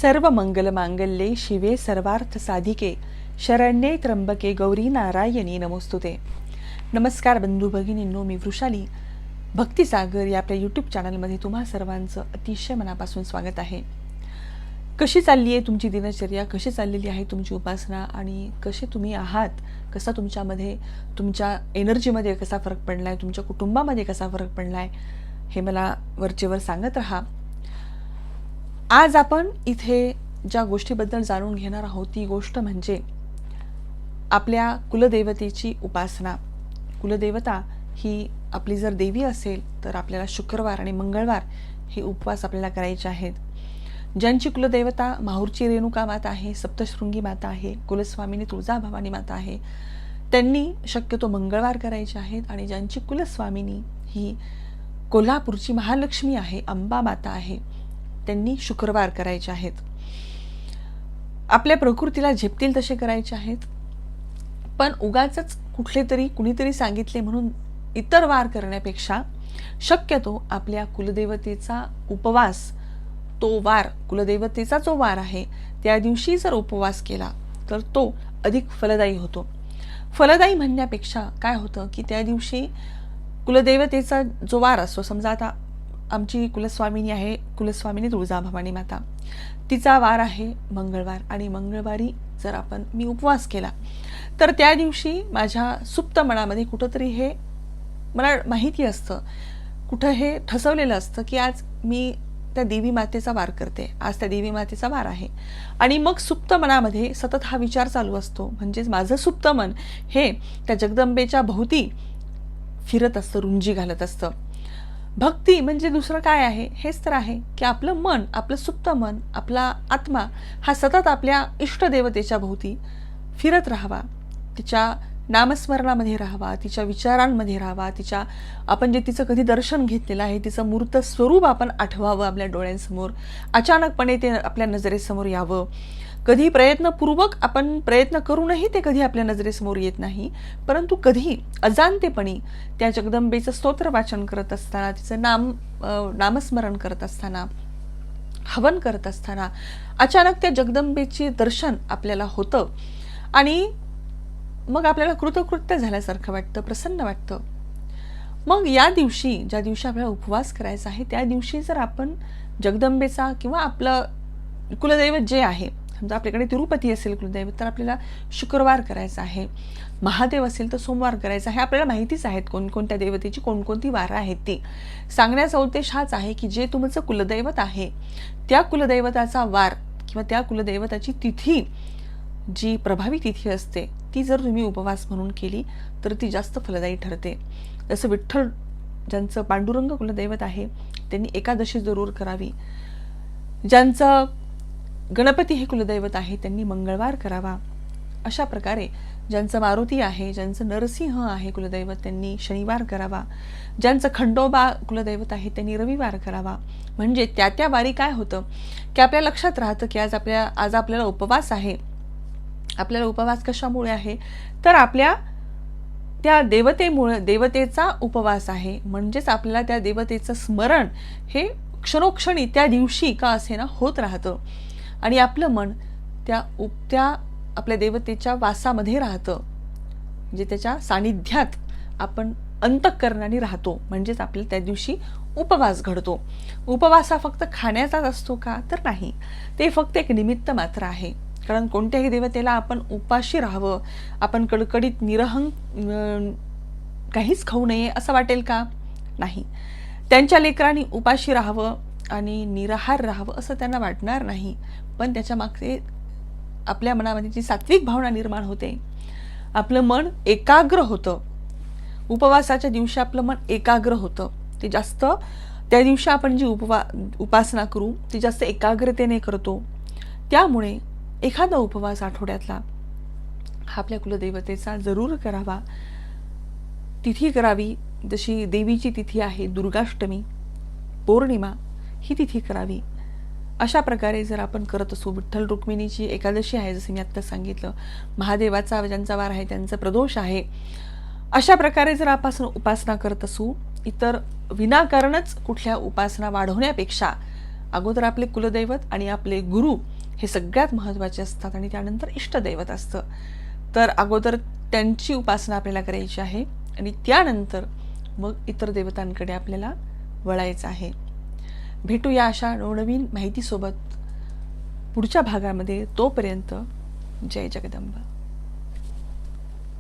सर्व मंगल मांगल्ये शिवे सर्वार्थ साधिके शरण्ये त्र्यंबके गौरी नारायणी नमोस्तुते। नमस्कार बंधू भगिनींनो, मी वृषाली भक्तिसागर या आपल्या यूट्यूब चॅनलमध्ये तुम्हा सर्वांचं अतिशय मनापासून स्वागत आहे। कशी चालली आहे तुमची दिनचर्या, कशी चाललेली आहे तुमची उपासना आणि कसे तुम्ही आहात, कसा तुमच्यामध्ये तुमच्या एनर्जीमध्ये कसा फरक पडलाय, तुमच्या कुटुंबामध्ये कसा फरक पडलाय हे मला वरचेवर सांगत राहा। आज आपण इथे ज्या गोष्टीबद्दल जाणून घेणार आहोत ती गोष्ट म्हणजे आपल्या कुलदेवतेची उपासना। कुलदेवता ही आपली जर देवी असेल तर आपल्याला शुक्रवार आणि मंगळवार हे उपवास आपल्याला करायचे आहेत। ज्यांची कुलदेवता माहूरची रेणुका माता आहे, सप्तशृंगी माता आहे, कुलस्वामिनी तुळजाभवानी माता आहे, त्यांनी शक्यतो मंगळवार करायचे आहेत। आणि ज्यांची कुलस्वामिनी ही कोल्हापूरची महालक्ष्मी आहे, अंबा माता आहे, त्यांनी शुक्रवार करायचे आहेत। आपल्या प्रकृतीला झेपतील तसे करायचे आहेत, पण उगाचच कुणीतरी सांगितले म्हणून इतर वार करण्यापेक्षा शक्यतो आपल्या कुलदेवतेचा उपवास, तो वार कुलदेवतेचा जो वार आहे त्या दिवशी जर उपवास केला तर तो अधिक फलदायी होतो। फलदायी म्हणण्यापेक्षा काय होतं की त्या दिवशी कुलदेवतेचा जो वार असतो, समजा आता आमची कुलस्वामिनी आहे, कुलस्वामिनी तुळजाभवानी माता, तिचा वार आहे मंगळवार आणि मंगळवारी जर मी उपवास केला तर त्या दिवशी माझ्या सुप्त मनामध्ये कुठंतरी हे मला माहिती असतं, कुठं हे ठसवलेलं असतं की आज मी त्या देवी मातेचा वार करते, आज त्या देवी मातेचा वार आहे। आणि मग सुप्त मनामध्ये सतत हा विचार चालू असतो, म्हणजेच माझं सुप्त मन हे त्या जगदंबेच्या भोवती फिरत असतं, रुंजी घालत असतं। भक्ती म्हणजे दुसरं काय आहे, हेच तर आहे की आपलं मन, आपलं सुप्त मन, आपला आत्मा हा सतत आपल्या इष्टदेवतेच्या भोवती फिरत राहावा, तिच्या नामस्मरणामध्ये राहावा, तिच्या विचारांमध्ये राहावा, आपण जे तिचं कधी दर्शन घेतलेलं आहे तिचं मूर्त स्वरूप आपण आठवावं आपल्या डोळ्यांसमोर, अचानकपणे ते आपल्या नजरेसमोर यावं। कधी प्रयत्नपूर्वक आपण प्रयत्न करूनही ते कधी आपल्या नजरेसमोर येत नाही, परंतु कधी अजाणतेपणी त्या जगदंबेचं स्तोत्र वाचन करत असताना, तिचं नामस्मरण करत असताना, हवन करत असताना अचानक त्या जगदंबेचे दर्शन आपल्याला होतं आणि मग आपल्याला कृतकृत्य झाल्यासारखं वाटतं, प्रसन्न वाटतं। मग या दिवशी, ज्या दिवशी आपल्याला उपवास करायचा आहे त्या दिवशी जर आपण जगदंबेचा किंवा आपलं कुलदैवत जे आहे, समजा आपल्याकडे तिरुपती असेल कुलदैवत तर आपल्याला शुक्रवार करायचा आहे, महादेव असेल तर सोमवार करायचा आहे। आपल्याला माहितीच आहेत कोणकोणत्या देवतेची कोणकोणती वारं आहेत ती। सांगण्याचा उद्देश हाच आहे की जे तुमचं कुलदैवत आहे त्या कुलदैवताचा वार किंवा त्या कुलदैवताची तिथी, जी प्रभावी तिथी असते ती जर तुम्ही उपवास म्हणून केली तर ती जास्त फलदायी ठरते। जसं विठ्ठल, ज्यांचं पांडुरंग कुलदैवत आहे त्यांनी एकादशी जरूर करावी, ज्यांचं गणपती हे कुलदैवत आहे त्यांनी मंगळवार करावा। अशा प्रकारे ज्यांचं मारुती आहे, ज्यांचं नरसिंह आहे कुलदैवत त्यांनी शनिवार करावा, ज्यांचं खंडोबा कुलदैवत आहे त्यांनी रविवार करावा। म्हणजे त्या वारी काय होतं की आपल्या लक्षात राहतं की आज आपल्याला उपवास आहे। आपल्याला उपवास कशामुळे आहे तर आपल्या त्या देवतेचा उपवास आहे, म्हणजेच आपल्याला त्या देवतेचं स्मरण हे क्षणोक्षणी त्या दिवशी का असे ना होत राहतं आणि आपलं मन त्या आपल्या देवतेच्या वासामध्ये राहतं, म्हणजे त्याच्या सानिध्यात आपण अंतःकरणाने राहतो, म्हणजेच आपल्याला त्या दिवशी उपवास घडतो। उपवास हा फक्त खाण्याचाच असतो का तर नाही, ते फक्त एक निमित्त मात्र आहे। कारण कोणत्याही देवतेला आपण उपाशी राहावं, आपण कडकडीत निरहंग काहीच खाऊ नये असं वाटेल का? नाही। त्यांच्या लेकरांनी उपाशी राहावं आणि निराहार राहावं असं त्यांना वाटणार नाही, पण त्याच्या मागचे आपल्या मनामध्ये जी सात्विक भावना निर्माण होते, आपलं मन एकाग्र होतं। उपवासाच्या दिवशी आपलं मन एकाग्र होतं, ते जास्त त्या दिवशी आपण जी उपासना करू ती जास्त एकाग्रतेने करतो। त्यामुळे एखादा उपवास आठवड्यातला हा आपल्या कुलदेवतेचा जरूर करावा, तिथी करावी। जशी देवीची तिथी आहे दुर्गाष्टमी, पौर्णिमा, ही तिथी करावी। अशा प्रकारे जर आपण करत असू, विठ्ठल रुक्मिणीची एकादशी आहे जसं मी आत्ता सांगितलं, महादेवाचा ज्यांचा वार आहे त्यांचा प्रदोष आहे, अशा प्रकारे जर आपण उपासना करत असू, इतर विनाकारणच कुठल्या उपासना वाढवण्यापेक्षा अगोदर आपले कुलदैवत आणि आपले गुरु हे सगळ्यात महत्त्वाचे असतात आणि त्यानंतर इष्टदैवत असतं. तर अगोदर त्यांची उपासना आपल्याला करायची आहे आणि त्यानंतर मग इतर देवतांकडे आपल्याला वळायचं आहे. भेटूया अशा नवनवीन माहितीसोबत पुढच्या भागामध्ये. तोपर्यंत जय जगदंबा.